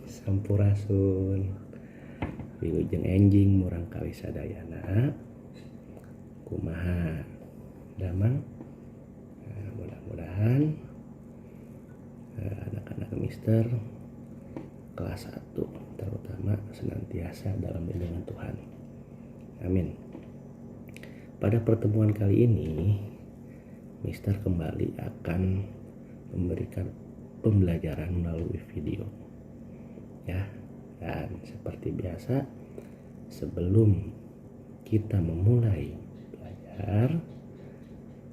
Sampurasun wilujeng enjing murang kali sadayana kumaha damang. Mudah-mudahan anak-anak Mister kelas 1 terutama senantiasa dalam lindungan Tuhan. Amin. Pada pertemuan kali ini Mister kembali akan memberikan pembelajaran melalui video ya, dan seperti biasa sebelum kita memulai belajar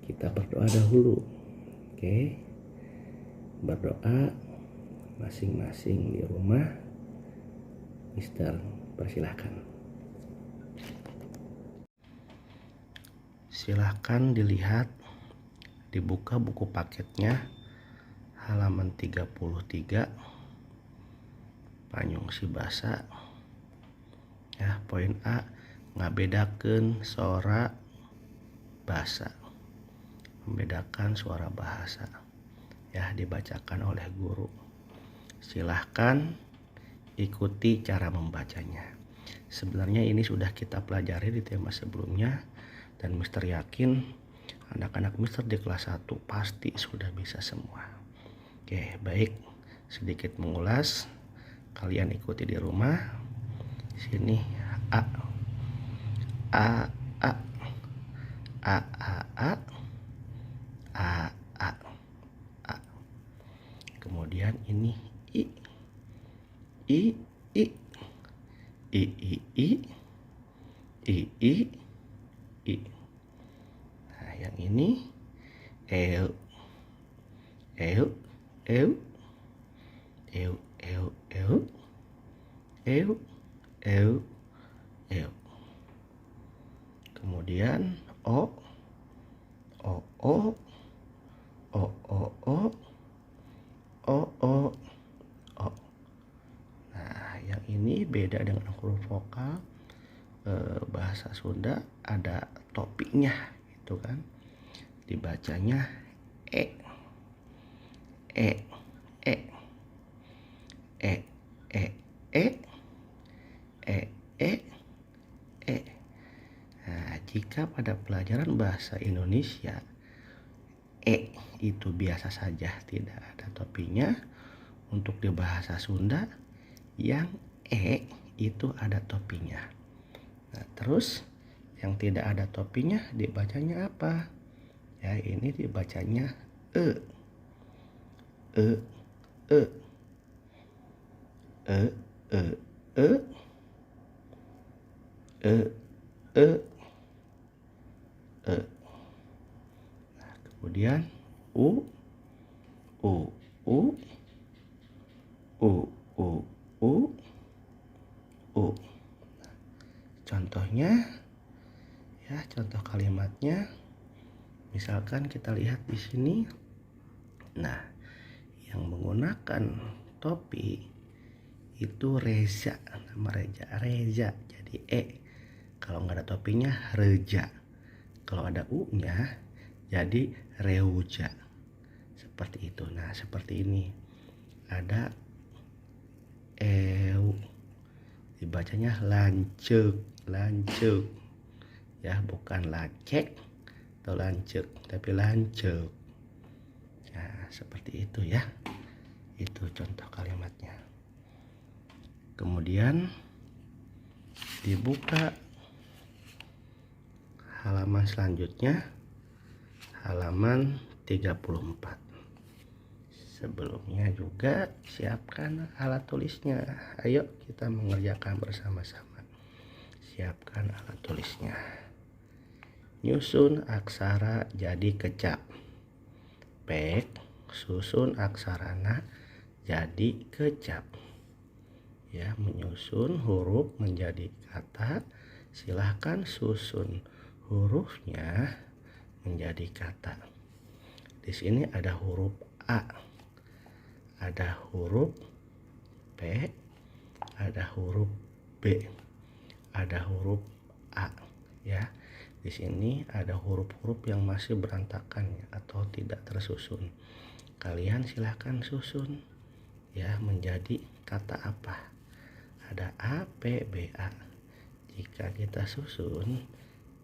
kita berdoa dahulu. Oke, berdoa masing-masing di rumah. Mister persilahkan. Silahkan dilihat, dibuka buku paketnya halaman 33 Panyung Sibasa ya. Poin A, ngabedakeun sora basa, membedakan suara bahasa ya, dibacakan oleh guru. Silahkan ikuti cara membacanya. Sebenarnya ini sudah kita pelajari di tema sebelumnya dan Mister yakin anak-anak Mister di kelas 1 pasti sudah bisa semua. Oke, baik, sedikit mengulas. Kalian ikuti di rumah. Sini A A A A A A A A A. Kemudian ini I I I I I I I I I. Nah, yang ini El El El El El El El El El. Kemudian O O O O O O O O O. Nah, yang ini beda dengan huruf vokal bahasa Sunda, ada topinya itu kan, dibacanya E E E E E E E E E. Nah, jika pada pelajaran bahasa Indonesia E itu biasa saja, tidak ada topinya, untuk di bahasa Sunda yang E itu ada topinya. Nah, terus yang tidak ada topinya dibacanya apa? Ya, ini dibacanya E E E E E E E E E. Nah, kemudian U U U U U U U. Contohnya ya, contoh kalimatnya misalkan kita lihat di sini. Nah, yang menggunakan topi itu Reza, nama Reza jadi E. Kalau nggak ada topinya Reja. Kalau ada U-nya jadi Reuja. Seperti itu. Nah, seperti ini. Ada EU, dibacanya lancek, lancek. Ya, bukan lacek atau lancek, tapi lancek. Nah, seperti itu ya. Itu contoh kalimatnya. Kemudian dibuka halaman selanjutnya, halaman 34. Sebelumnya juga siapkan alat tulisnya. Ayo kita mengerjakan bersama-sama. Siapkan alat tulisnya. Nyusun aksara jadi kecap. Pek susun aksarana jadi kecap. Ya, menyusun huruf menjadi kata. Silahkan susun hurufnya menjadi kata. Di sini ada huruf A, ada huruf P, ada huruf B, ada huruf A ya. Di sini ada huruf-huruf yang masih berantakan ya, atau tidak tersusun. Kalian silahkan susun ya menjadi kata apa? Ada A, P, B, A. Jika kita susun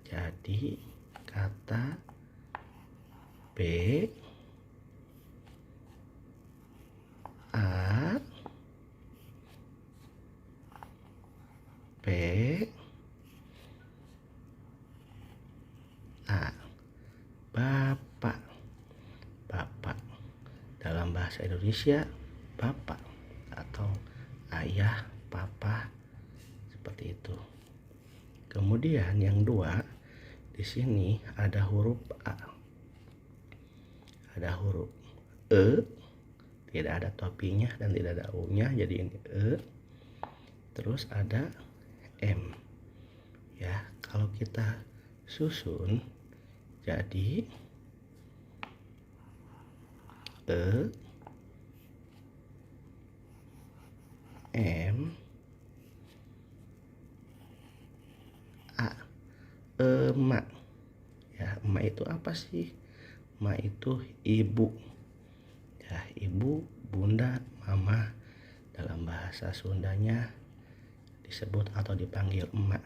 jadi kata B, A, P, A. Bapak. Bapak. Dalam bahasa Indonesia, bapak atau ayah, papa, seperti itu. Kemudian yang dua, di sini ada huruf A. Ada huruf E, tidak ada topinya dan tidak ada U-nya, jadi ini E. Terus ada M. Ya, kalau kita susun jadi E, M, A. Emak. Ya, emak itu apa sih? Emak itu ibu. Ya, ibu, bunda, mama. Dalam bahasa Sundanya disebut atau dipanggil emak.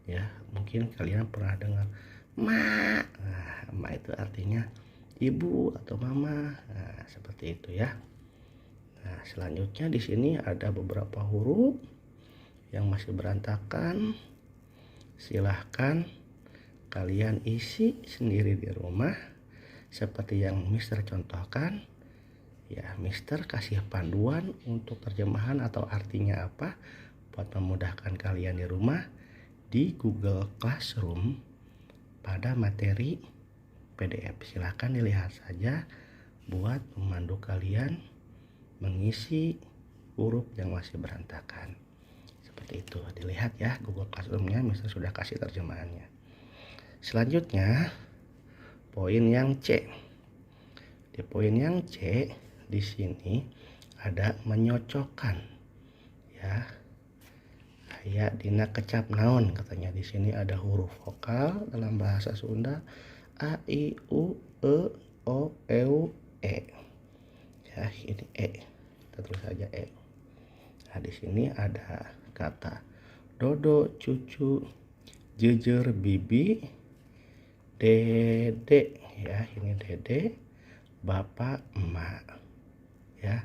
Ya, mungkin kalian pernah dengar mak. Nah, emak itu artinya ibu atau mama. Nah, seperti itu ya. Nah, selanjutnya di sini ada beberapa huruf yang masih berantakan. Silahkan kalian isi sendiri di rumah seperti yang Mister contohkan. Ya, Mister kasih panduan untuk terjemahan atau artinya apa buat memudahkan kalian di rumah di Google Classroom pada materi PDF. Silahkan dilihat saja buat memandu kalian mengisi huruf yang masih berantakan. Seperti itu, dilihat ya Google Classroom-nya, Mister sudah kasih terjemahannya. Selanjutnya poin yang C. Di poin yang C di sini ada menyocokkan. Ya. Kayak dina kecap naon katanya, di sini ada huruf vokal dalam bahasa Sunda A, I, U, E, O, E. Ya, ini E. Kita tulis saja E. Nah, di sini ada kata dodo, cucu, jejer, bibi, dede. Ya, ini dede, bapak, emak. Ya,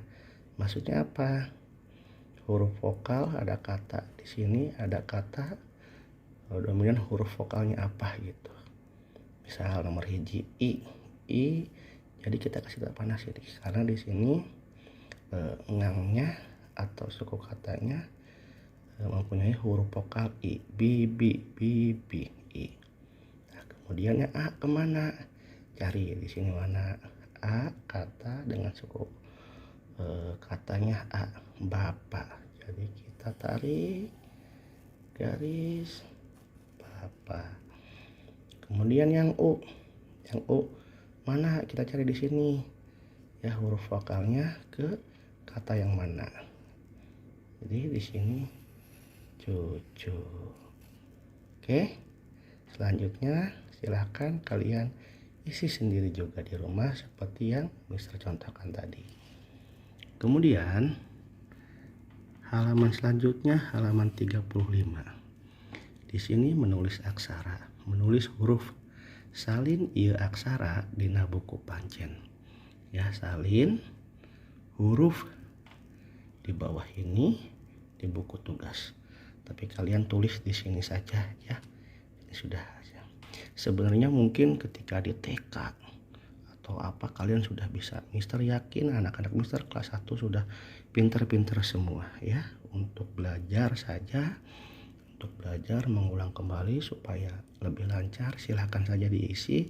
maksudnya apa? Huruf vokal ada kata di sini, ada kata dominan huruf vokalnya apa gitu. Misal nomor hiji I, jadi kita kasih tanda panas ini karena di sini ngangnya atau suku katanya mempunyai huruf vokal I. Bibi, I. Nah, kemudiannya A kemana? Cari di sini mana A kata dengan suku katanya A, bapak. Jadi kita tarik garis bapak. Kemudian yang U mana? Kita cari di sini ya huruf vokalnya ke kata yang mana. Jadi di sini cucu. Oke, selanjutnya silahkan kalian isi sendiri juga di rumah seperti yang Mister contohkan tadi. Kemudian halaman selanjutnya halaman 35. Di sini menulis aksara, menulis huruf. Salin ieu aksara dina buku pancen. Ya, salin huruf di bawah ini di buku tugas. Tapi kalian tulis di sini saja ya. Ini sudah aja. Sebenarnya mungkin ketika di TK atau apa kalian sudah bisa. Mister yakin anak-anak Mister kelas 1 sudah pinter-pinter semua ya. Untuk belajar saja, untuk belajar mengulang kembali supaya lebih lancar, silahkan saja diisi.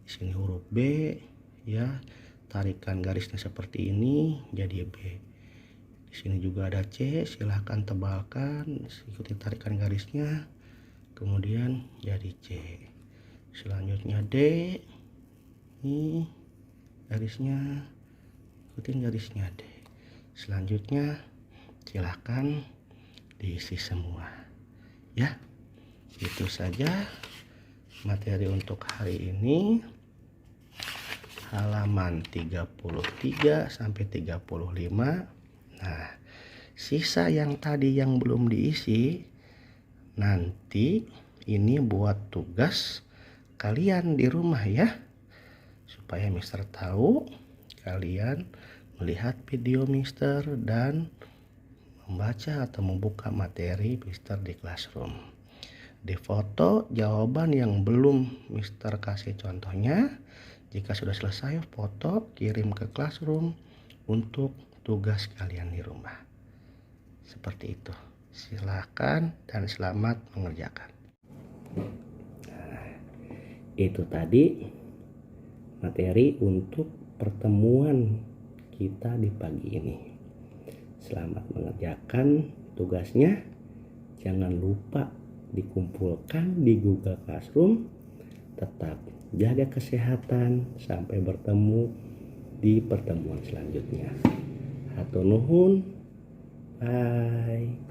Di sini huruf B ya, tarikan garisnya seperti ini jadi B. Di sini juga ada C, silahkan tebalkan, ikuti tarikan garisnya, kemudian jadi C. Selanjutnya D, ini garisnya, ikutin garisnya D. Selanjutnya silahkan diisi semua ya. Itu saja materi untuk hari ini, halaman 33 sampai 35. Nah, sisa yang tadi yang belum diisi, nanti ini buat tugas kalian di rumah ya. Supaya Mister tahu, kalian melihat video Mister dan membaca atau membuka materi Mister di Classroom. Di foto jawaban yang belum Mister kasih contohnya. Jika sudah selesai foto, kirim ke Classroom untuk tugas kalian di rumah. Seperti itu. Silakan dan selamat mengerjakan. Nah, itu tadi materi untuk pertemuan kita di pagi ini. Selamat mengerjakan tugasnya. Jangan lupa dikumpulkan di Google Classroom. Tetap jaga kesehatan. Sampai bertemu di pertemuan selanjutnya. Hatur nuhun. Bye.